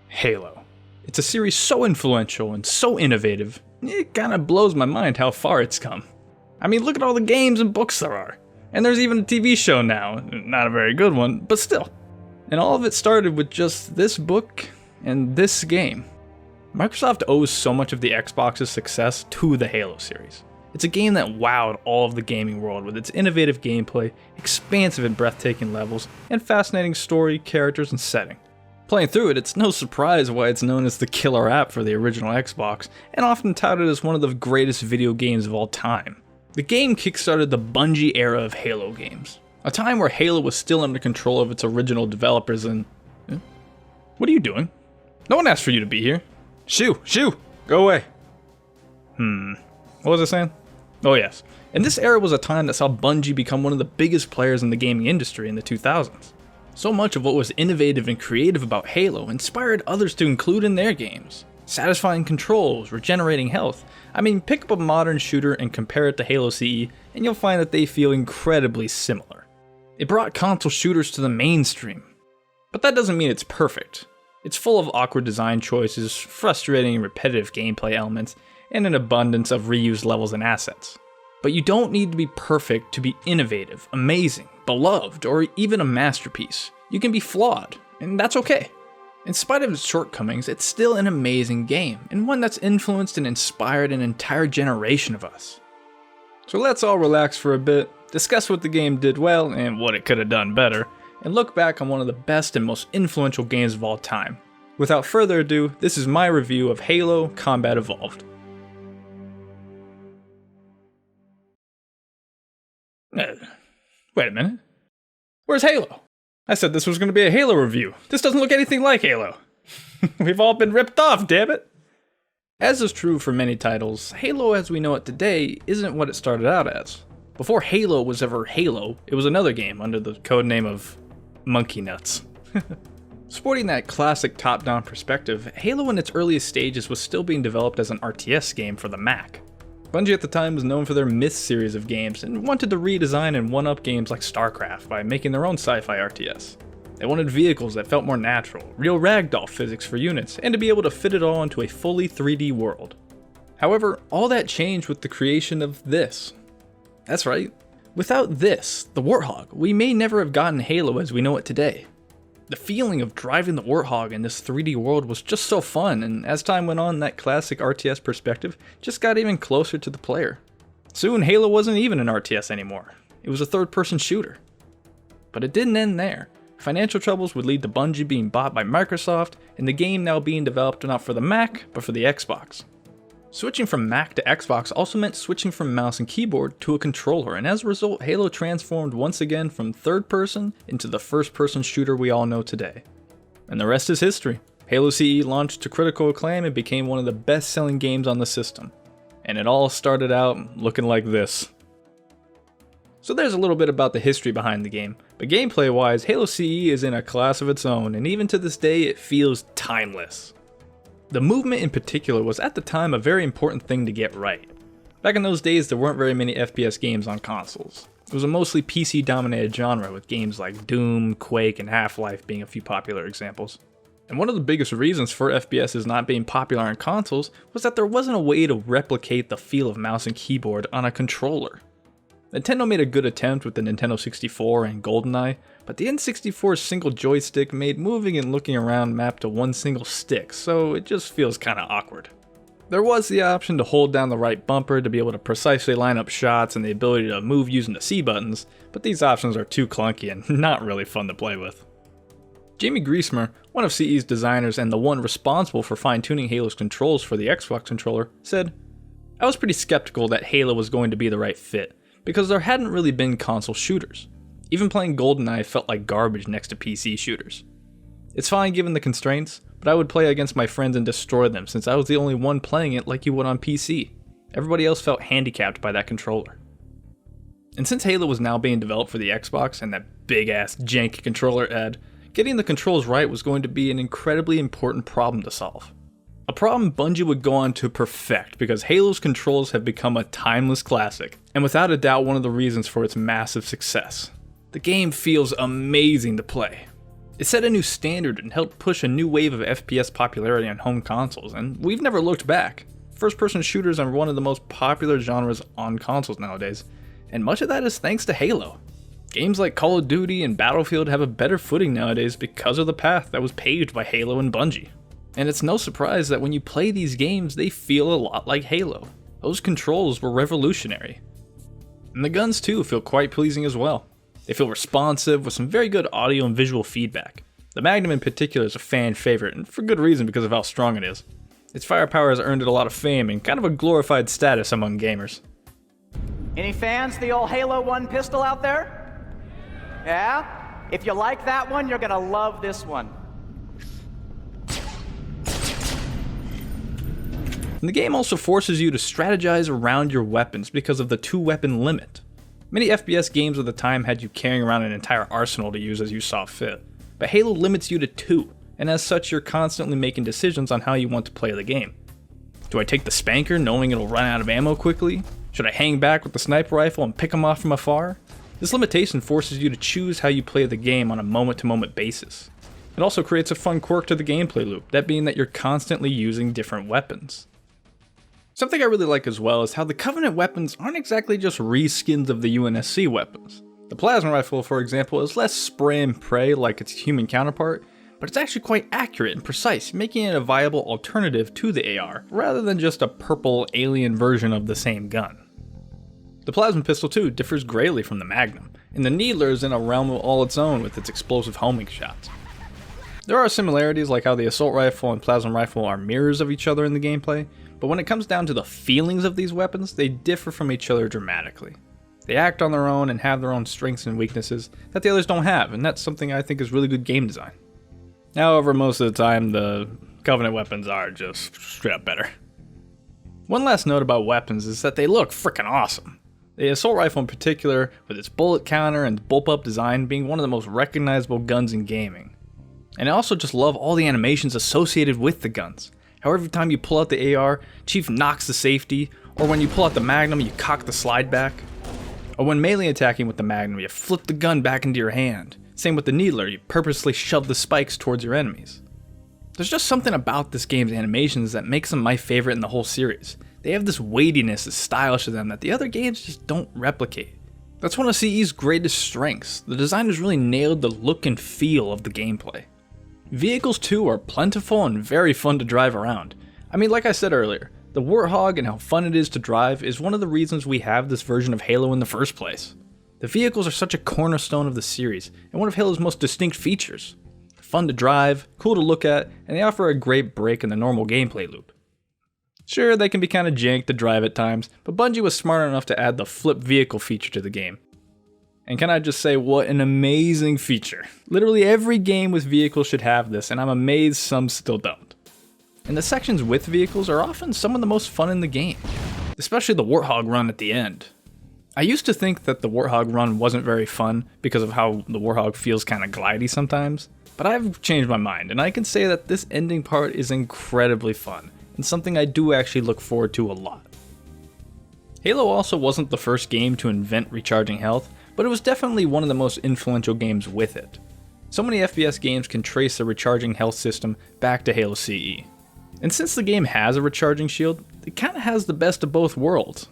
Halo. It's a series so influential and so innovative, it kinda blows my mind how far it's come. I mean, look at all the games and books there are. And there's even a TV show now, not a very good one, but still. And all of it started with just this book and this game. Microsoft owes so much of the Xbox's success to the Halo series. It's a game that wowed all of the gaming world with its innovative gameplay, expansive and breathtaking levels, and fascinating story, characters, and setting. Playing through it, it's no surprise why it's known as the killer app for the original Xbox, and often touted as one of the greatest video games of all time. The game kickstarted the Bungie era of Halo games, a time where Halo was still under control of its original developers and... What are you doing? No one asked for you to be here. Shoo! Go away! What was I saying? Oh yes. And this era was a time that saw Bungie become one of the biggest players in the gaming industry in the 2000s. So much of what was innovative and creative about Halo inspired others to include in their games. Satisfying controls, regenerating health. I mean, pick up a modern shooter and compare it to Halo CE, and you'll find that they feel incredibly similar. It brought console shooters to the mainstream. But that doesn't mean it's perfect. It's full of awkward design choices, frustrating and repetitive gameplay elements, and an abundance of reused levels and assets. But you don't need to be perfect to be innovative, amazing, beloved, or even a masterpiece. You can be flawed, and that's okay. In spite of its shortcomings, it's still an amazing game, and one that's influenced and inspired an entire generation of us. So let's all relax for a bit, discuss what the game did well and what it could have done better, and look back on one of the best and most influential games of all time. Without further ado, this is my review of Halo Combat Evolved. Wait a minute. Where's Halo? I said this was going to be a Halo review. This doesn't look anything like Halo. We've all been ripped off, damn it. As is true for many titles, Halo as we know it today isn't what it started out as. Before Halo was ever Halo, it was another game under the codename of Monkey Nuts. Sporting that classic top-down perspective, Halo in its earliest stages was still being developed as an RTS game for the Mac. Bungie at the time was known for their Myth series of games and wanted to redesign and one-up games like StarCraft by making their own sci-fi RTS. They wanted vehicles that felt more natural, real ragdoll physics for units, and to be able to fit it all into a fully 3D world. However, all that changed with the creation of this. That's right. Without this, the Warthog, we may never have gotten Halo as we know it today. The feeling of driving the Warthog in this 3D world was just so fun, and as time went on, that classic RTS perspective just got even closer to the player. Soon, Halo wasn't even an RTS anymore. It was a third-person shooter. But it didn't end there. Financial troubles would lead to Bungie being bought by Microsoft, and the game now being developed not for the Mac, but for the Xbox. Switching from Mac to Xbox also meant switching from mouse and keyboard to a controller, and as a result, Halo transformed once again from third person into the first person shooter we all know today. And the rest is history. Halo CE launched to critical acclaim and became one of the best selling games on the system. And it all started out looking like this. So there's a little bit about the history behind the game, but gameplay wise, Halo CE is in a class of its own, and even to this day it feels timeless. The movement in particular was at the time a very important thing to get right. Back in those days, there weren't very many FPS games on consoles. It was a mostly PC-dominated genre, with games like Doom, Quake, and Half-Life being a few popular examples. And one of the biggest reasons for FPSs not being popular on consoles was that there wasn't a way to replicate the feel of mouse and keyboard on a controller. Nintendo made a good attempt with the Nintendo 64 and GoldenEye, but the N64's single joystick made moving and looking around mapped to one single stick, so it just feels kinda awkward. There was the option to hold down the right bumper to be able to precisely line up shots and the ability to move using the C buttons, but these options are too clunky and not really fun to play with. Jamie Griesmer, one of CE's designers and the one responsible for fine-tuning Halo's controls for the Xbox controller, said, "I was pretty skeptical that Halo was going to be the right fit, because there hadn't really been console shooters. Even playing GoldenEye felt like garbage next to PC shooters. It's fine given the constraints, but I would play against my friends and destroy them since I was the only one playing it like you would on PC. Everybody else felt handicapped by that controller." And since Halo was now being developed for the Xbox and that big ass janky controller ad, getting the controls right was going to be an incredibly important problem to solve. A problem Bungie would go on to perfect because Halo's controls have become a timeless classic, and without a doubt one of the reasons for its massive success. The game feels amazing to play. It set a new standard and helped push a new wave of FPS popularity on home consoles, and we've never looked back. First-person shooters are one of the most popular genres on consoles nowadays, and much of that is thanks to Halo. Games like Call of Duty and Battlefield have a better footing nowadays because of the path that was paved by Halo and Bungie. And it's no surprise that when you play these games, they feel a lot like Halo. Those controls were revolutionary. And the guns too feel quite pleasing as well. They feel responsive with some very good audio and visual feedback. The Magnum in particular is a fan favorite, and for good reason because of how strong it is. Its firepower has earned it a lot of fame and kind of a glorified status among gamers. Any fans of the old Halo 1 pistol out there? Yeah? If you like that one, you're gonna love this one. And the game also forces you to strategize around your weapons because of the 2-weapon limit. Many FPS games of the time had you carrying around an entire arsenal to use as you saw fit, but Halo limits you to 2, and as such you're constantly making decisions on how you want to play the game. Do I take the Spanker knowing it'll run out of ammo quickly? Should I hang back with the sniper rifle and pick them off from afar? This limitation forces you to choose how you play the game on a moment-to-moment basis. It also creates a fun quirk to the gameplay loop, that being that you're constantly using different weapons. Something I really like as well is how the Covenant weapons aren't exactly just reskins of the UNSC weapons. The plasma rifle, for example, is less spray and pray like its human counterpart, but it's actually quite accurate and precise, making it a viable alternative to the AR, rather than just a purple alien version of the same gun. The plasma pistol too differs greatly from the Magnum, and the Needler is in a realm of all its own with its explosive homing shots. There are similarities like how the assault rifle and plasma rifle are mirrors of each other in the gameplay, but when it comes down to the feelings of these weapons, they differ from each other dramatically. They act on their own and have their own strengths and weaknesses that the others don't have, and that's something I think is really good game design. However, most of the time, the Covenant weapons are just straight up better. One last note about weapons is that they look freaking awesome. The assault rifle in particular, with its bullet counter and bullpup design being one of the most recognizable guns in gaming. And I also just love all the animations associated with the guns. How every time you pull out the AR, Chief knocks the safety, or when you pull out the Magnum, you cock the slide back. Or when melee attacking with the Magnum, you flip the gun back into your hand. Same with the Needler, you purposely shove the spikes towards your enemies. There's just something about this game's animations that makes them my favorite in the whole series. They have this weightiness, this stylish to them that the other games just don't replicate. That's one of CE's greatest strengths. The designers really nailed the look and feel of the gameplay. Vehicles too are plentiful and very fun to drive around. I mean, like I said earlier, the Warthog and how fun it is to drive is one of the reasons we have this version of Halo in the first place. The vehicles are such a cornerstone of the series, and one of Halo's most distinct features. They're fun to drive, cool to look at, and they offer a great break in the normal gameplay loop. Sure, they can be kinda jank to drive at times, but Bungie was smart enough to add the flip vehicle feature to the game. And can I just say, what an amazing feature. Literally every game with vehicles should have this, and I'm amazed some still don't. And the sections with vehicles are often some of the most fun in the game, especially the Warthog run at the end. I used to think that the Warthog run wasn't very fun because of how the Warthog feels kinda glidey sometimes, but I've changed my mind, and I can say that this ending part is incredibly fun, and something I do actually look forward to a lot. Halo also wasn't the first game to invent recharging health, but it was definitely one of the most influential games with it. So many FPS games can trace the recharging health system back to Halo CE. And since the game has a recharging shield, it kinda has the best of both worlds.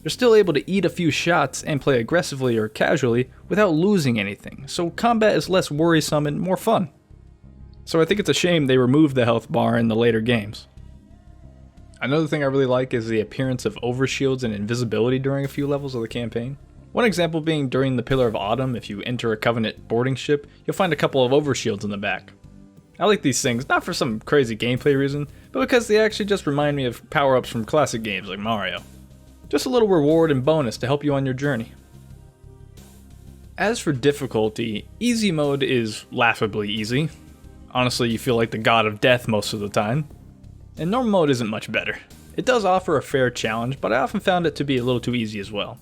You're still able to eat a few shots and play aggressively or casually without losing anything, so combat is less worrisome and more fun. So I think it's a shame they removed the health bar in the later games. Another thing I really like is the appearance of overshields and invisibility during a few levels of the campaign. One example being during the Pillar of Autumn. If you enter a Covenant boarding ship, you'll find a couple of overshields in the back. I like these things, not for some crazy gameplay reason, but because they actually just remind me of power-ups from classic games like Mario. Just a little reward and bonus to help you on your journey. As for difficulty, easy mode is laughably easy. Honestly, you feel like the god of death most of the time. And normal mode isn't much better. It does offer a fair challenge, but I often found it to be a little too easy as well.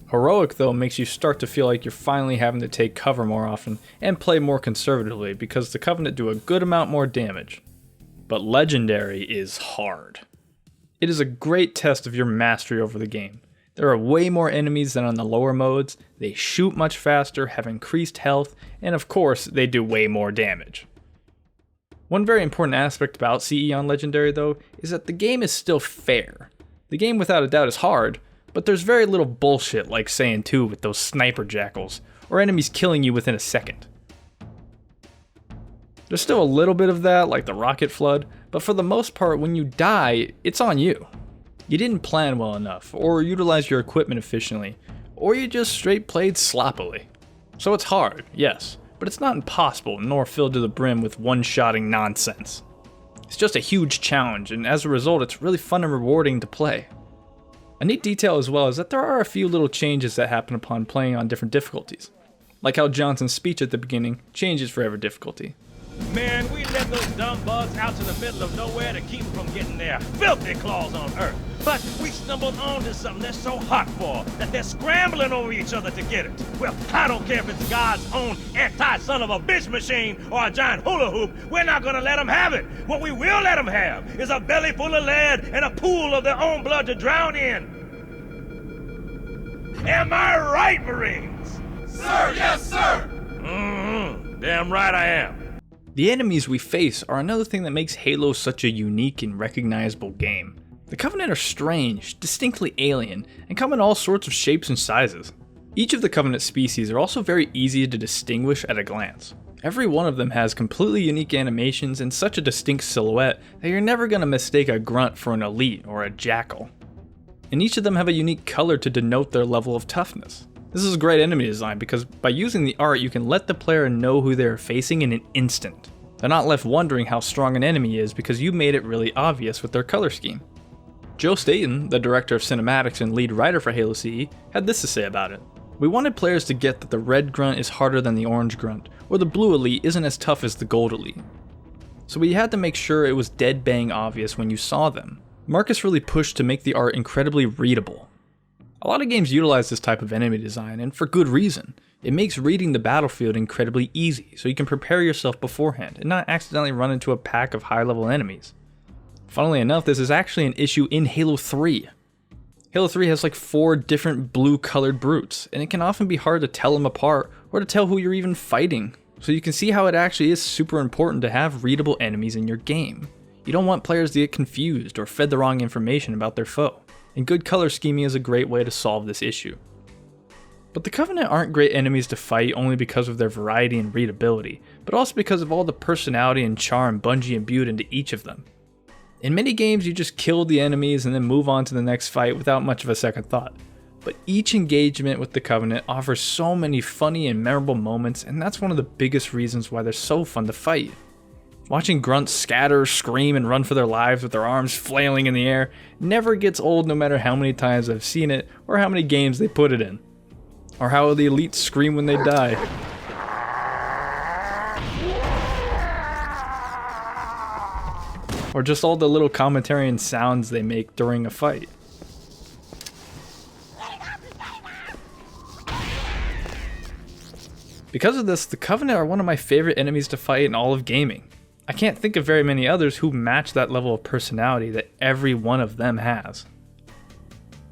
Heroic, though, makes you start to feel like you're finally having to take cover more often and play more conservatively because the Covenant do a good amount more damage. But Legendary is hard. It is a great test of your mastery over the game. There are way more enemies than on the lower modes, they shoot much faster, have increased health, and of course, they do way more damage. One very important aspect about CE on Legendary though, is that the game is still fair. The game without a doubt is hard, but there's very little bullshit like Saiyan 2 with those sniper jackals, or enemies killing you within a second. There's still a little bit of that, like the rocket flood, but for the most part when you die, it's on you. You didn't plan well enough, or utilize your equipment efficiently, or you just straight played sloppily. So it's hard, yes, but it's not impossible nor filled to the brim with one-shotting nonsense. It's just a huge challenge, and as a result it's really fun and rewarding to play. A neat detail as well is that there are a few little changes that happen upon playing on different difficulties. Like how Johnson's speech at the beginning changes for every difficulty. Man, we let those dumb bugs out to the middle of nowhere to keep them from getting their filthy claws on Earth. But we stumbled onto something they're so hot for that they're scrambling over each other to get it. Well, I don't care if it's God's own anti-son of a bitch machine or a giant hula hoop, we're not gonna let them have it. What we will let them have is a belly full of lead and a pool of their own blood to drown in. Am I right, Marines? Sir, yes, sir! Damn right I am. The enemies we face are another thing that makes Halo such a unique and recognizable game. The Covenant are strange, distinctly alien, and come in all sorts of shapes and sizes. Each of the Covenant species are also very easy to distinguish at a glance. Every one of them has completely unique animations and such a distinct silhouette that you're never going to mistake a grunt for an elite or a jackal. And each of them have a unique color to denote their level of toughness. This is great enemy design because by using the art you can let the player know who they are facing in an instant. They're not left wondering how strong an enemy is because you made it really obvious with their color scheme. Joe Staten, the director of cinematics and lead writer for Halo CE, had this to say about it. We wanted players to get that the red grunt is harder than the orange grunt, or the blue elite isn't as tough as the gold elite. So we had to make sure it was dead bang obvious when you saw them. Marcus really pushed to make the art incredibly readable. A lot of games utilize this type of enemy design, and for good reason. It makes reading the battlefield incredibly easy, so you can prepare yourself beforehand and not accidentally run into a pack of high-level enemies. Funnily enough, this is actually an issue in Halo 3. Halo 3 has like 4 different blue-colored brutes, and it can often be hard to tell them apart or to tell who you're even fighting. So you can see how it actually is super important to have readable enemies in your game. You don't want players to get confused or fed the wrong information about their foe. And good color scheming is a great way to solve this issue. But the Covenant aren't great enemies to fight only because of their variety and readability, but also because of all the personality and charm Bungie imbued into each of them. In many games you just kill the enemies and then move on to the next fight without much of a second thought. But each engagement with the Covenant offers so many funny and memorable moments, and that's one of the biggest reasons why they're so fun to fight. Watching grunts scatter, scream, and run for their lives with their arms flailing in the air never gets old no matter how many times I've seen it or how many games they put it in. Or how the elites scream when they die. Or just all the little commentary and sounds they make during a fight. Because of this, the Covenant are one of my favorite enemies to fight in all of gaming. I can't think of very many others who match that level of personality that every one of them has.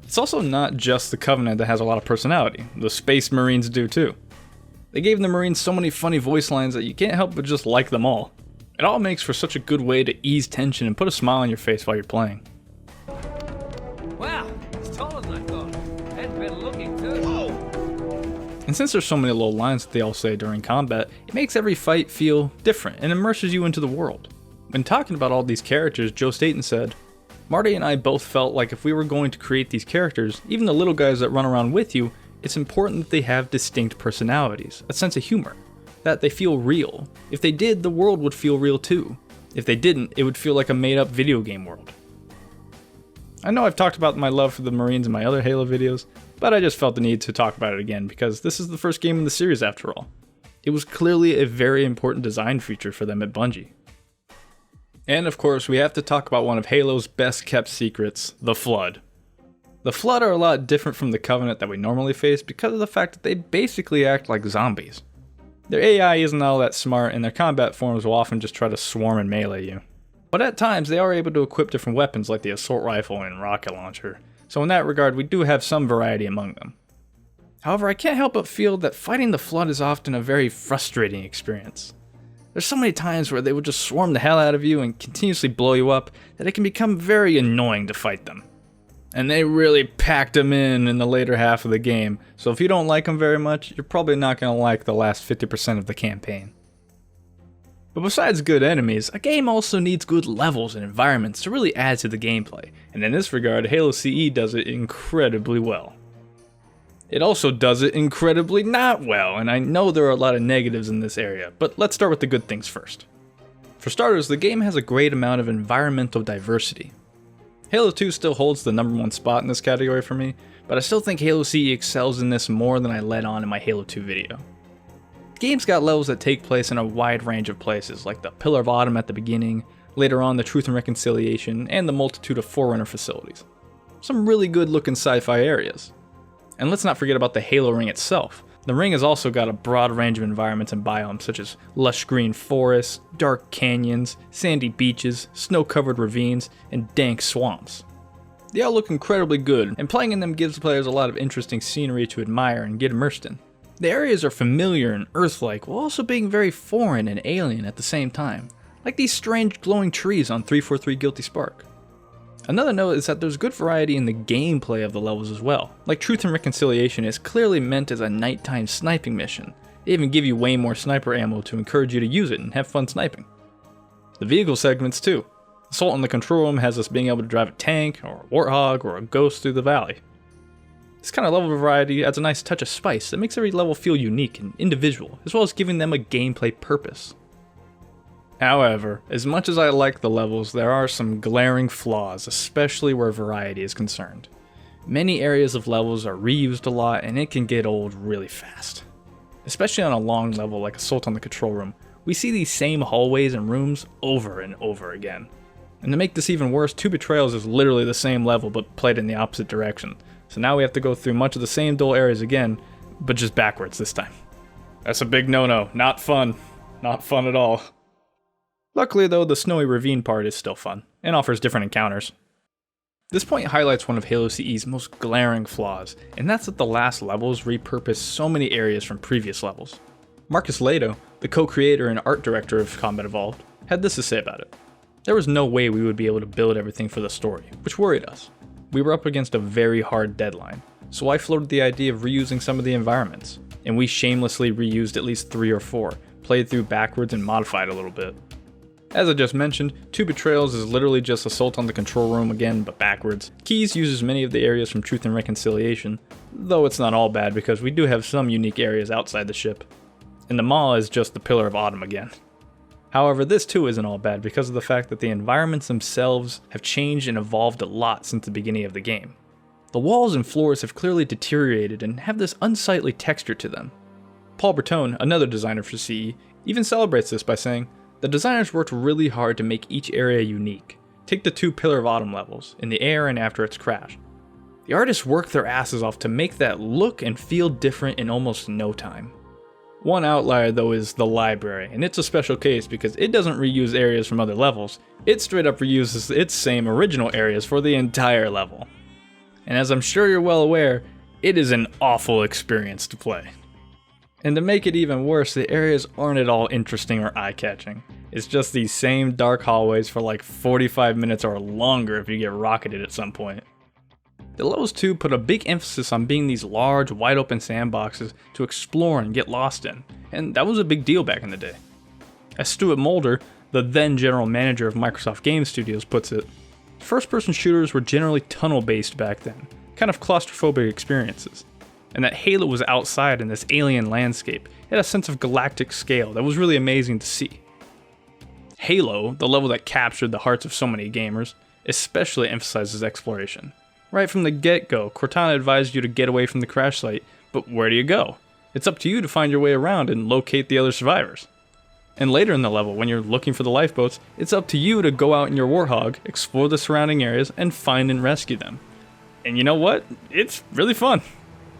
It's also not just the Covenant that has a lot of personality, the Space Marines do too. They gave the Marines so many funny voice lines that you can't help but just like them all. It all makes for such a good way to ease tension and put a smile on your face while you're playing. Wow, it's taller than I thought. Hadn't been looking too. And since there's so many little lines that they all say during combat, it makes every fight feel different and immerses you into the world. When talking about all these characters, Joe Staten said, Marty and I both felt like if we were going to create these characters, even the little guys that run around with you, it's important that they have distinct personalities, a sense of humor, that they feel real. If they did, the world would feel real too. If they didn't, it would feel like a made-up video game world. I know I've talked about my love for the Marines in my other Halo videos, but I just felt the need to talk about it again because this is the first game in the series after all. It was clearly a very important design feature for them at Bungie. And of course, we have to talk about one of Halo's best kept secrets, the Flood. The Flood are a lot different from the Covenant that we normally face because of the fact that they basically act like zombies. Their AI isn't all that smart and their combat forms will often just try to swarm and melee you. But at times they are able to equip different weapons like the assault rifle and rocket launcher, so in that regard we do have some variety among them. However, I can't help but feel that fighting the Flood is often a very frustrating experience. There's so many times where they will just swarm the hell out of you and continuously blow you up that it can become very annoying to fight them. And they really packed them in the later half of the game, so if you don't like them very much, you're probably not going to like the last 50% of the campaign. But besides good enemies, a game also needs good levels and environments to really add to the gameplay, and in this regard, Halo CE does it incredibly well. It also does it incredibly not well, and I know there are a lot of negatives in this area, but let's start with the good things first. For starters, the game has a great amount of environmental diversity. Halo 2 still holds the #1 spot in this category for me, but I still think Halo CE excels in this more than I let on in my Halo 2 video. The game's got levels that take place in a wide range of places, like the Pillar of Autumn at the beginning, later on the Truth and Reconciliation, and the multitude of Forerunner facilities. Some really good looking sci-fi areas. And let's not forget about the Halo Ring itself. The ring has also got a broad range of environments and biomes such as lush green forests, dark canyons, sandy beaches, snow-covered ravines, and dank swamps. They all look incredibly good, and playing in them gives players a lot of interesting scenery to admire and get immersed in. The areas are familiar and Earth-like while also being very foreign and alien at the same time, like these strange glowing trees on 343 Guilty Spark. Another note is that there's good variety in the gameplay of the levels as well. Like Truth and Reconciliation is clearly meant as a nighttime sniping mission. They even give you way more sniper ammo to encourage you to use it and have fun sniping. The vehicle segments too. Assault on the Control Room has us being able to drive a tank, or a Warthog, or a Ghost through the valley. This kind of level variety adds a nice touch of spice that makes every level feel unique and individual, as well as giving them a gameplay purpose. However, as much as I like the levels, there are some glaring flaws, especially where variety is concerned. Many areas of levels are reused a lot, and it can get old really fast. Especially on a long level like Assault on the Control Room, we see these same hallways and rooms over and over again. And to make this even worse, Two Betrayals is literally the same level but played in the opposite direction, so now we have to go through much of the same dull areas again, but just backwards this time. That's a big no-no, not fun. Not fun at all. Luckily though, the snowy ravine part is still fun, and offers different encounters. This point highlights one of Halo CE's most glaring flaws, and that's that the last levels repurpose so many areas from previous levels. Marcus Lehto, the co-creator and art director of Combat Evolved, had this to say about it. There was no way we would be able to build everything for the story, which worried us. We were up against a very hard deadline, so I floated the idea of reusing some of the environments, and we shamelessly reused at least 3 or 4, played through backwards and modified a little bit. As I just mentioned, Two Betrayals is literally just Assault on the Control Room again, but backwards. Keys uses many of the areas from Truth and Reconciliation, though it's not all bad because we do have some unique areas outside the ship. And the Maw is just the Pillar of Autumn again. However, this too isn't all bad because of the fact that the environments themselves have changed and evolved a lot since the beginning of the game. The walls and floors have clearly deteriorated and have this unsightly texture to them. Paul Bertone, another designer for CE, even celebrates this by saying, "The designers worked really hard to make each area unique. Take the 2 Pillar of Autumn levels, in the air and after its crash. The artists worked their asses off to make that look and feel different in almost no time." One outlier though is the library, and it's a special case because it doesn't reuse areas from other levels, it straight up reuses its same original areas for the entire level. And as I'm sure you're well aware, it is an awful experience to play. And to make it even worse, the areas aren't at all interesting or eye-catching. It's just these same dark hallways for like 45 minutes or longer if you get rocketed at some point. The levels too put a big emphasis on being these large, wide-open sandboxes to explore and get lost in, and that was a big deal back in the day. As Stuart Mulder, the then general manager of Microsoft Game Studios, puts it, first-person shooters were generally tunnel-based back then, kind of claustrophobic experiences. And that Halo was outside in this alien landscape. It had a sense of galactic scale that was really amazing to see. Halo, the level that captured the hearts of so many gamers, especially emphasizes exploration. Right from the get-go, Cortana advised you to get away from the crash site, but where do you go? It's up to you to find your way around and locate the other survivors. And later in the level, when you're looking for the lifeboats, it's up to you to go out in your Warthog, explore the surrounding areas, and find and rescue them. And you know what? It's really fun.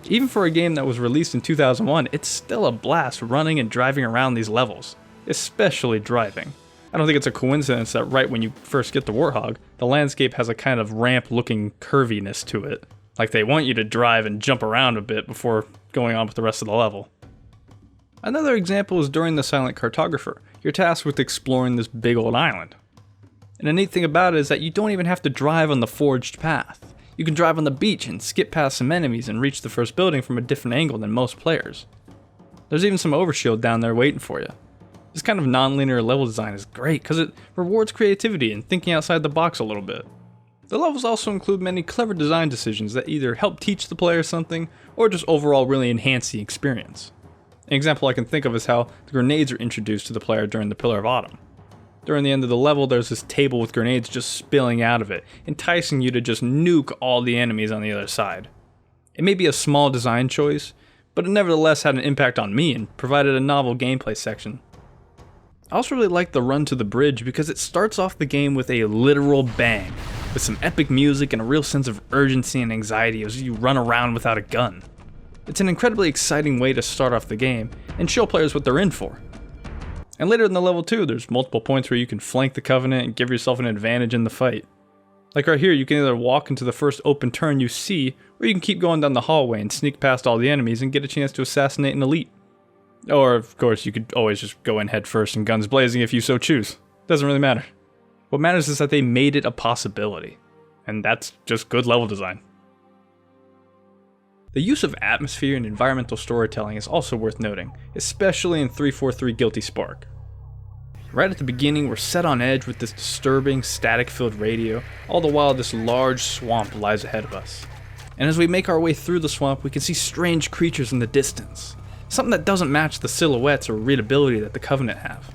Even for a game that was released in 2001, it's still a blast running and driving around these levels, especially driving. I don't think it's a coincidence that right when you first get the Warthog, the landscape has a kind of ramp-looking curviness to it. Like they want you to drive and jump around a bit before going on with the rest of the level. Another example is during the Silent Cartographer. You're tasked with exploring this big old island. And the neat thing about it is that you don't even have to drive on the forged path. You can drive on the beach and skip past some enemies and reach the first building from a different angle than most players. There's even some overshield down there waiting for you. This kind of non-linear level design is great because it rewards creativity and thinking outside the box a little bit. The levels also include many clever design decisions that either help teach the player something or just overall really enhance the experience. An example I can think of is how the grenades are introduced to the player during the Pillar of Autumn. During the end of the level, there's this table with grenades just spilling out of it, enticing you to just nuke all the enemies on the other side. It may be a small design choice, but it nevertheless had an impact on me and provided a novel gameplay section. I also really like the run to the bridge because it starts off the game with a literal bang, with some epic music and a real sense of urgency and anxiety as you run around without a gun. It's an incredibly exciting way to start off the game and show players what they're in for. And later in the level too, there's multiple points where you can flank the Covenant and give yourself an advantage in the fight. Like right here, you can either walk into the first open turn you see, or you can keep going down the hallway and sneak past all the enemies and get a chance to assassinate an elite. Or, of course, you could always just go in head first and guns blazing if you so choose. Doesn't really matter. What matters is that they made it a possibility. And that's just good level design. The use of atmosphere and environmental storytelling is also worth noting, especially in 343 Guilty Spark. Right at the beginning, we're set on edge with this disturbing, static-filled radio, all the while this large swamp lies ahead of us. And as we make our way through the swamp, we can see strange creatures in the distance. Something that doesn't match the silhouettes or readability that the Covenant have.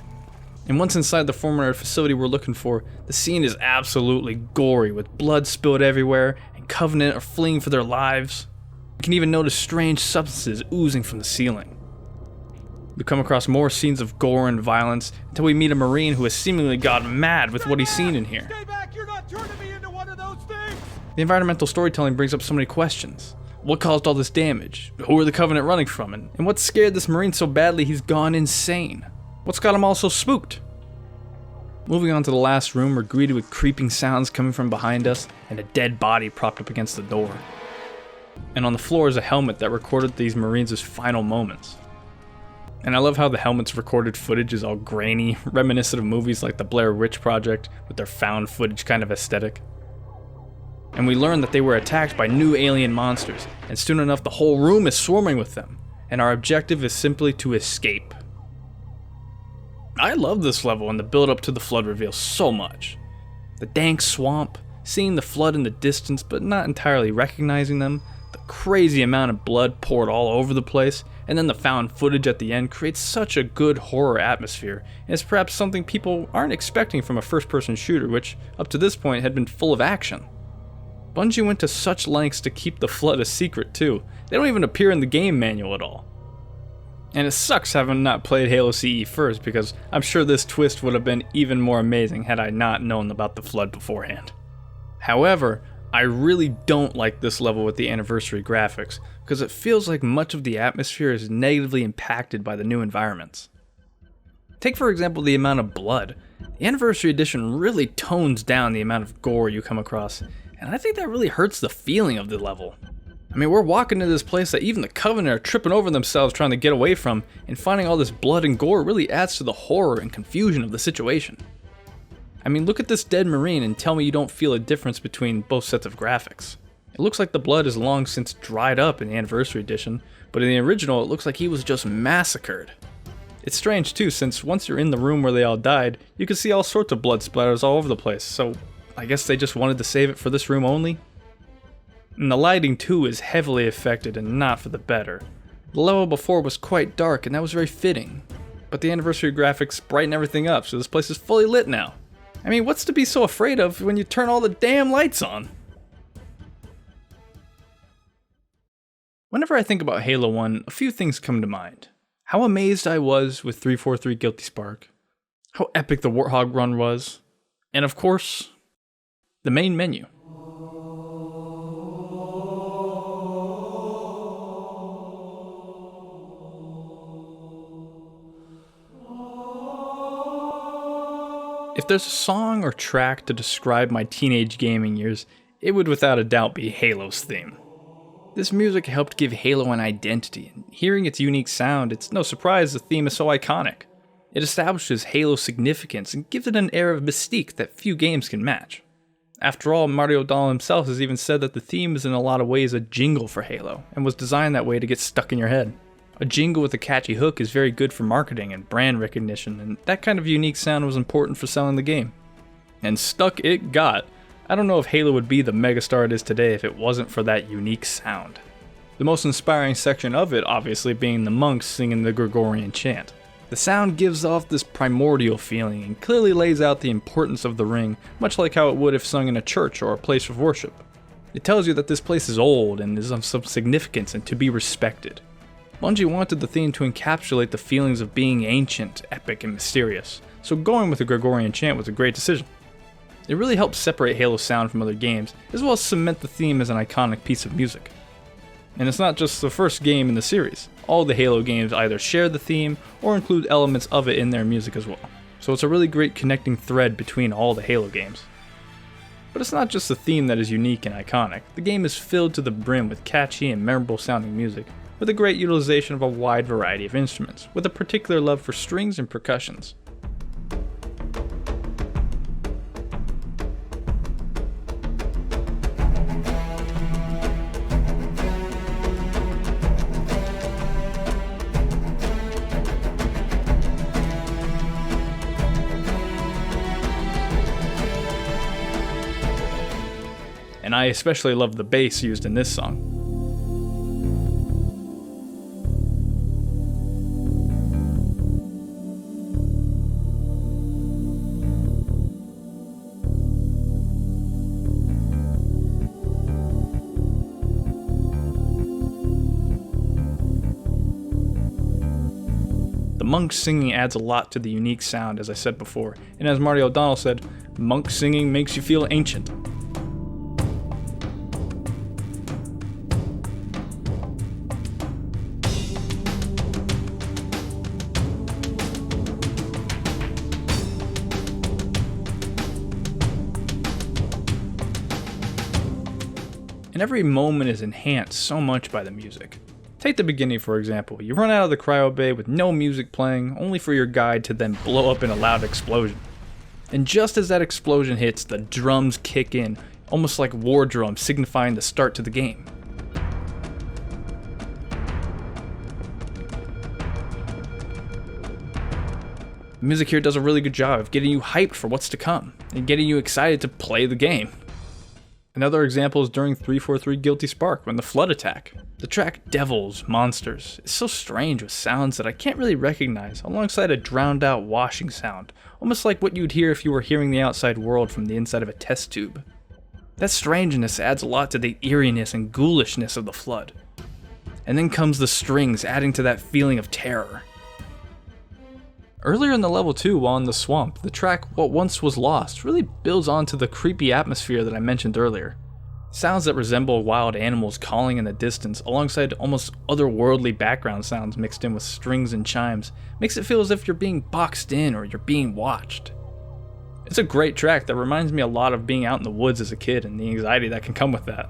And once inside the Formulator facility we're looking for, the scene is absolutely gory with blood spilled everywhere and Covenant are fleeing for their lives. You can even notice strange substances oozing from the ceiling. We come across more scenes of gore and violence until we meet a Marine who has seemingly gone mad with what he's seen in here. Stay back! You're not turning me into one of those things! The environmental storytelling brings up so many questions. What caused all this damage? Who are the Covenant running from? And what scared this Marine so badly he's gone insane? What's got him all so spooked? Moving on to the last room, we're greeted with creeping sounds coming from behind us and a dead body propped up against the door. And on the floor is a helmet that recorded these Marines' final moments. And I love how the helmet's recorded footage is all grainy, reminiscent of movies like the Blair Witch Project with their found footage kind of aesthetic. And we learn that they were attacked by new alien monsters, and soon enough the whole room is swarming with them, and our objective is simply to escape. I love this level and the build up to the Flood reveal so much. The dank swamp, seeing the Flood in the distance but not entirely recognizing them, the crazy amount of blood poured all over the place, and then the found footage at the end creates such a good horror atmosphere, and is perhaps something people aren't expecting from a first-person shooter which, up to this point, had been full of action. Bungie went to such lengths to keep the Flood a secret too. They don't even appear in the game manual at all. And it sucks having not played Halo CE first, because I'm sure this twist would have been even more amazing had I not known about the Flood beforehand. However, I really don't like this level with the Anniversary graphics, because it feels like much of the atmosphere is negatively impacted by the new environments. Take for example the amount of blood. The Anniversary Edition really tones down the amount of gore you come across, and I think that really hurts the feeling of the level. I mean, we're walking into this place that even the Covenant are tripping over themselves trying to get away from, and finding all this blood and gore really adds to the horror and confusion of the situation. I mean, look at this dead Marine and tell me you don't feel a difference between both sets of graphics. It looks like the blood is long since dried up in the Anniversary Edition, but in the original it looks like he was just massacred. It's strange too, since once you're in the room where they all died, you can see all sorts of blood splatters all over the place, so I guess they just wanted to save it for this room only? And the lighting too is heavily affected and not for the better. The level before was quite dark and that was very fitting, but the Anniversary graphics brighten everything up so this place is fully lit now. I mean, what's to be so afraid of when you turn all the damn lights on? Whenever I think about Halo 1, a few things come to mind. How amazed I was with 343 Guilty Spark, how epic the Warthog run was, and of course, the main menu. If there's a song or track to describe my teenage gaming years, it would without a doubt be Halo's theme. This music helped give Halo an identity, and hearing its unique sound, it's no surprise the theme is so iconic. It establishes Halo's significance and gives it an air of mystique that few games can match. After all, Marty O'Donnell himself has even said that the theme is in a lot of ways a jingle for Halo, and was designed that way to get stuck in your head. A jingle with a catchy hook is very good for marketing and brand recognition, and that kind of unique sound was important for selling the game. And stuck it got. I don't know if Halo would be the megastar it is today if it wasn't for that unique sound. The most inspiring section of it obviously being the monks singing the Gregorian chant. The sound gives off this primordial feeling and clearly lays out the importance of the ring, much like how it would if sung in a church or a place of worship. It tells you that this place is old and is of some significance and to be respected. Bungie wanted the theme to encapsulate the feelings of being ancient, epic, and mysterious, so going with the Gregorian chant was a great decision. It really helps separate Halo's sound from other games, as well as cement the theme as an iconic piece of music. And it's not just the first game in the series. All the Halo games either share the theme or include elements of it in their music as well. So it's a really great connecting thread between all the Halo games. But it's not just the theme that is unique and iconic. The game is filled to the brim with catchy and memorable sounding music, with a great utilization of a wide variety of instruments, with a particular love for strings and percussions. And I especially love the bass used in this song. The monk singing adds a lot to the unique sound, as I said before, and as Marty O'Donnell said, monk singing makes you feel ancient. And every moment is enhanced so much by the music. Take the beginning for example. You run out of the cryo bay with no music playing, only for your guide to then blow up in a loud explosion. And just as that explosion hits, the drums kick in, almost like war drums signifying the start to the game. The music here does a really good job of getting you hyped for what's to come, and getting you excited to play the game. Another example is during 343 Guilty Spark when the flood attack. The track Devils, Monsters is so strange with sounds that I can't really recognize alongside a drowned out washing sound, almost like what you'd hear if you were hearing the outside world from the inside of a test tube. That strangeness adds a lot to the eeriness and ghoulishness of the flood. And then comes the strings adding to that feeling of terror. Earlier in the level 2, while in the swamp, the track What Once Was Lost really builds onto the creepy atmosphere that I mentioned earlier. Sounds that resemble wild animals calling in the distance, alongside almost otherworldly background sounds mixed in with strings and chimes, makes it feel as if you're being boxed in or you're being watched. It's a great track that reminds me a lot of being out in the woods as a kid and the anxiety that can come with that.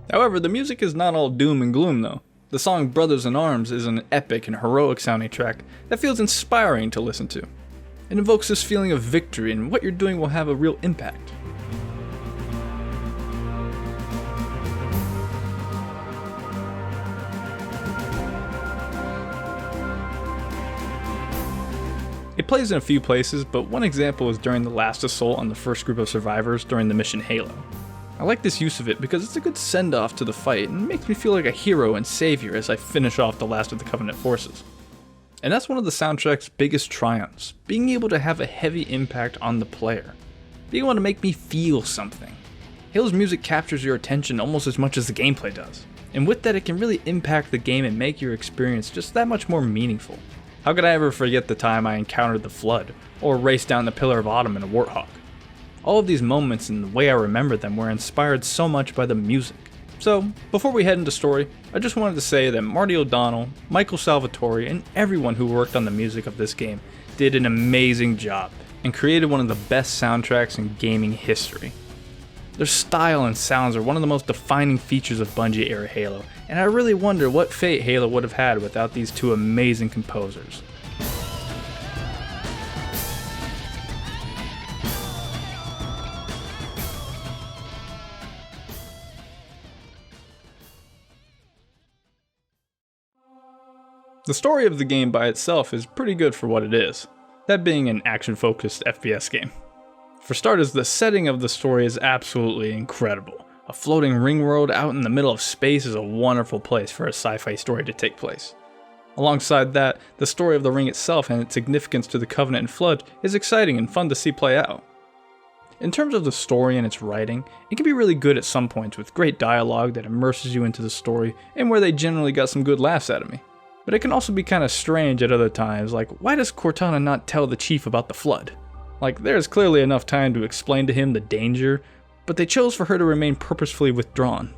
However, the music is not all doom and gloom though. The song Brothers in Arms is an epic and heroic sounding track that feels inspiring to listen to. It invokes this feeling of victory and what you're doing will have a real impact. It plays in a few places, but one example is during the last assault on the first group of survivors during the mission Halo. I like this use of it because it's a good send-off to the fight and makes me feel like a hero and savior as I finish off the last of the Covenant forces. And that's one of the soundtrack's biggest triumphs, being able to have a heavy impact on the player. Being able to make me feel something. Halo's music captures your attention almost as much as the gameplay does. And with that it can really impact the game and make your experience just that much more meaningful. How could I ever forget the time I encountered the Flood, or raced down the Pillar of Autumn in a Warthog? All of these moments and the way I remember them were inspired so much by the music. So, before we head into story, I just wanted to say that Marty O'Donnell, Michael Salvatore, and everyone who worked on the music of this game did an amazing job and created one of the best soundtracks in gaming history. Their style and sounds are one of the most defining features of Bungie-era Halo, and I really wonder what fate Halo would have had without these two amazing composers. The story of the game by itself is pretty good for what it is, that being an action-focused FPS game. For starters, the setting of the story is absolutely incredible. A floating ring world out in the middle of space is a wonderful place for a sci-fi story to take place. Alongside that, the story of the ring itself and its significance to the Covenant and Flood is exciting and fun to see play out. In terms of the story and its writing, it can be really good at some points with great dialogue that immerses you into the story and where they generally got some good laughs out of me. But it can also be kind of strange at other times, like why does Cortana not tell the Chief about the Flood? Like there's clearly enough time to explain to him the danger, but they chose for her to remain purposefully withdrawn.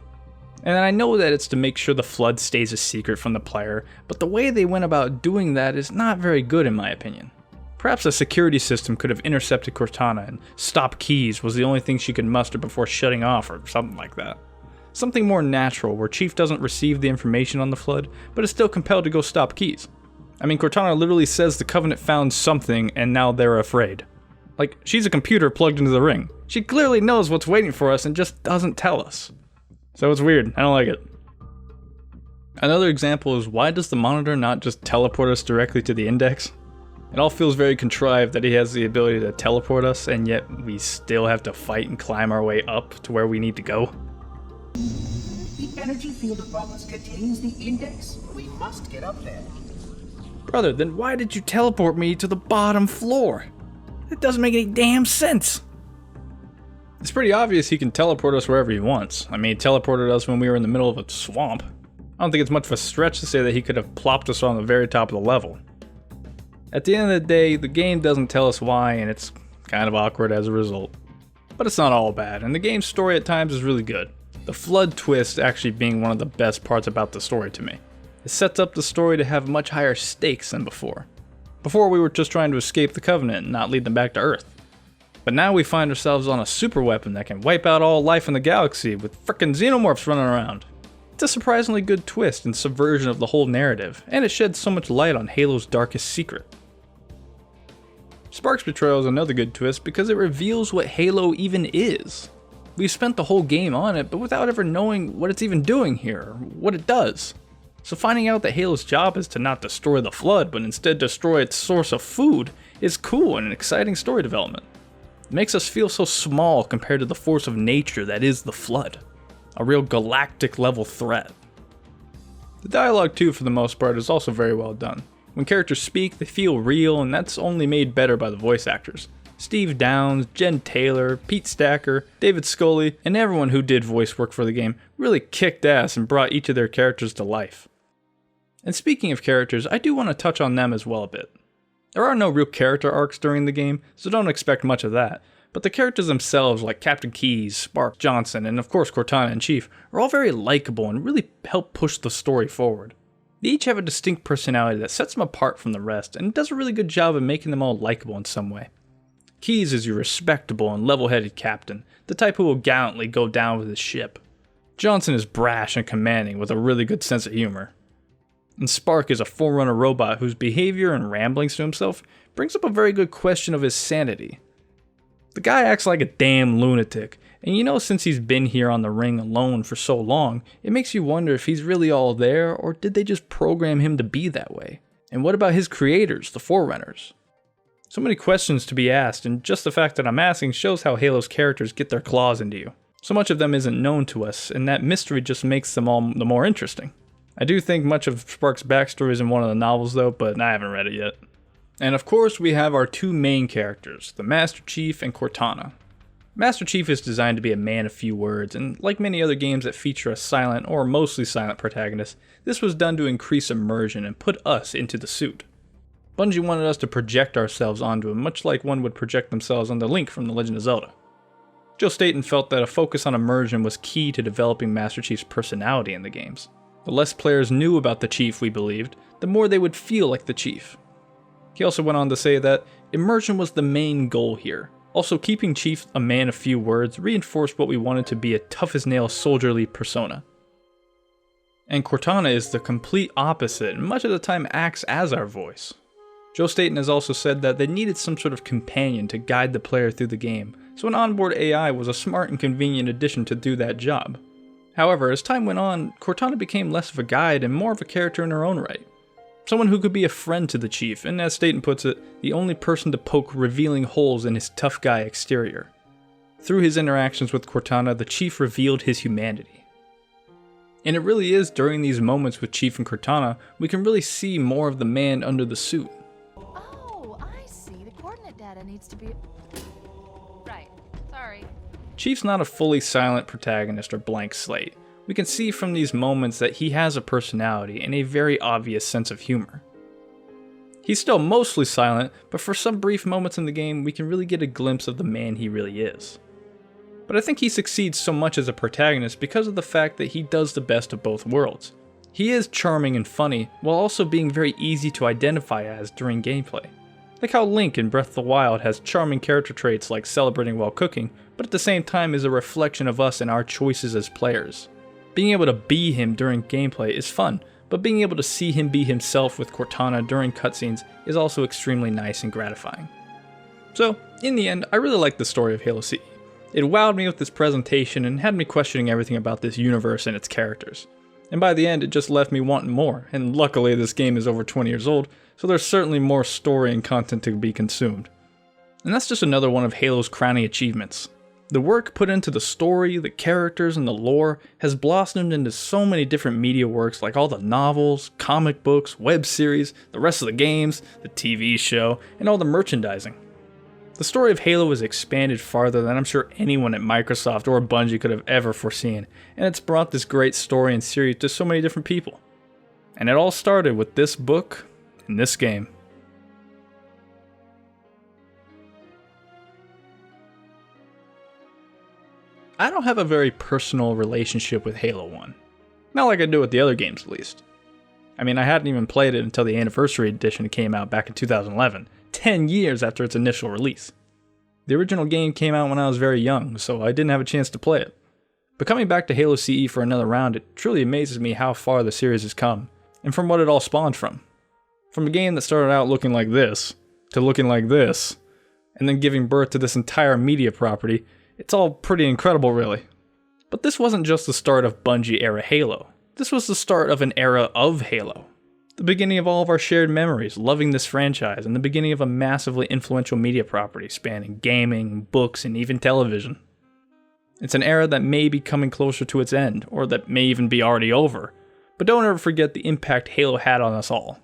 And I know that it's to make sure the Flood stays a secret from the player, but the way they went about doing that is not very good in my opinion. Perhaps a security system could have intercepted Cortana and stop Keyes was the only thing she could muster before shutting off or something like that. Something more natural where Chief doesn't receive the information on the Flood, but is still compelled to go stop Keyes. I mean, Cortana literally says the Covenant found something and now they're afraid. Like, she's a computer plugged into the ring. She clearly knows what's waiting for us and just doesn't tell us. So it's weird, I don't like it. Another example is why does the Monitor not just teleport us directly to the Index? It all feels very contrived that he has the ability to teleport us and yet we still have to fight and climb our way up to where we need to go. The energy field of Bombus contains the Index. We must get up there. Brother, then why did you teleport me to the bottom floor? It doesn't make any damn sense. It's pretty obvious he can teleport us wherever he wants. I mean, he teleported us when we were in the middle of a swamp. I don't think it's much of a stretch to say that he could have plopped us on the very top of the level. At the end of the day, the game doesn't tell us why, and it's kind of awkward as a result. But it's not all bad, and the game's story at times is really good. The Flood twist actually being one of the best parts about the story to me. It sets up the story to have much higher stakes than before. Before we were just trying to escape the Covenant and not lead them back to Earth. But now we find ourselves on a super weapon that can wipe out all life in the galaxy with frickin' xenomorphs running around. It's a surprisingly good twist and subversion of the whole narrative, and it sheds so much light on Halo's darkest secret. Spark's betrayal is another good twist because it reveals what Halo even is. We've spent the whole game on it, but without ever knowing what it's even doing here, or what it does. So finding out that Halo's job is to not destroy the Flood, but instead destroy its source of food, is cool and an exciting story development. It makes us feel so small compared to the force of nature that is the Flood. A real galactic level threat. The dialogue too, for the most part, is also very well done. When characters speak, they feel real, and that's only made better by the voice actors. Steve Downes, Jen Taylor, Pete Stacker, David Scully, and everyone who did voice work for the game really kicked ass and brought each of their characters to life. And speaking of characters, I do want to touch on them as well a bit. There are no real character arcs during the game, so don't expect much of that, but the characters themselves like Captain Keyes, Spark, Johnson, and of course Cortana and Chief are all very likable and really help push the story forward. They each have a distinct personality that sets them apart from the rest and does a really good job of making them all likable in some way. Keyes is your respectable and level-headed captain, the type who will gallantly go down with his ship. Johnson is brash and commanding with a really good sense of humor. And Spark is a Forerunner robot whose behavior and ramblings to himself brings up a very good question of his sanity. The guy acts like a damn lunatic, and you know since he's been here on the ring alone for so long, it makes you wonder if he's really all there, or did they just program him to be that way? And what about his creators, the Forerunners? So many questions to be asked, and just the fact that I'm asking shows how Halo's characters get their claws into you. So much of them isn't known to us, and that mystery just makes them all the more interesting. I do think much of Spark's backstory is in one of the novels though, but I haven't read it yet. And of course we have our two main characters, the Master Chief and Cortana. Master Chief is designed to be a man of few words, and like many other games that feature a silent or mostly silent protagonist, this was done to increase immersion and put us into the suit. Bungie wanted us to project ourselves onto him, much like one would project themselves onto Link from The Legend of Zelda. Joe Staten felt that a focus on immersion was key to developing Master Chief's personality in the games. The less players knew about the Chief, we believed, the more they would feel like the Chief. He also went on to say that immersion was the main goal here. Also, keeping Chief a man of few words reinforced what we wanted to be a tough-as-nails soldierly persona. And Cortana is the complete opposite and much of the time acts as our voice. Joe Staten has also said that they needed some sort of companion to guide the player through the game, so an onboard AI was a smart and convenient addition to do that job. However, as time went on, Cortana became less of a guide and more of a character in her own right. Someone who could be a friend to the Chief, and as Staten puts it, the only person to poke revealing holes in his tough guy exterior. Through his interactions with Cortana, the Chief revealed his humanity. And it really is during these moments with Chief and Cortana, we can really see more of the man under the suit. Oh, I see. The coordinate data needs to be... Right. Sorry. Chief's not a fully silent protagonist or blank slate. We can see from these moments that he has a personality and a very obvious sense of humor. He's still mostly silent, but for some brief moments in the game, we can really get a glimpse of the man he really is. But I think he succeeds so much as a protagonist because of the fact that he does the best of both worlds. He is charming and funny, while also being very easy to identify as during gameplay. Like how Link in Breath of the Wild has charming character traits like celebrating while cooking, but at the same time is a reflection of us and our choices as players. Being able to be him during gameplay is fun, but being able to see him be himself with Cortana during cutscenes is also extremely nice and gratifying. So, in the end, I really like the story of Halo CE. It wowed me with its presentation and had me questioning everything about this universe and its characters. And by the end, it just left me wanting more, and luckily this game is over 20 years old, so there's certainly more story and content to be consumed. And that's just another one of Halo's crowning achievements. The work put into the story, the characters, and the lore has blossomed into so many different media works like all the novels, comic books, web series, the rest of the games, the TV show, and all the merchandising. The story of Halo has expanded farther than I'm sure anyone at Microsoft or Bungie could have ever foreseen, and it's brought this great story and series to so many different people. And it all started with this book and this game. I don't have a very personal relationship with Halo 1. Not like I do with the other games, at least. I mean, I hadn't even played it until the Anniversary Edition came out back in 2011, 10 years after its initial release. The original game came out when I was very young, so I didn't have a chance to play it. But coming back to Halo CE for another round, it truly amazes me how far the series has come, and from what it all spawned from. From a game that started out looking like this, to looking like this, and then giving birth to this entire media property, it's all pretty incredible, really. But this wasn't just the start of Bungie-era Halo. This was the start of an era of Halo. The beginning of all of our shared memories, loving this franchise, and the beginning of a massively influential media property spanning gaming, books, and even television. It's an era that may be coming closer to its end, or that may even be already over. But don't ever forget the impact Halo had on us all.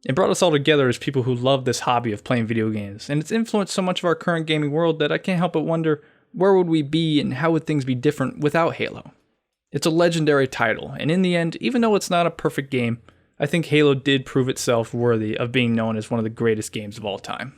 It brought us all together as people who love this hobby of playing video games, and it's influenced so much of our current gaming world that I can't help but wonder, where would we be and how would things be different without Halo? It's a legendary title, and in the end, even though it's not a perfect game, I think Halo did prove itself worthy of being known as one of the greatest games of all time.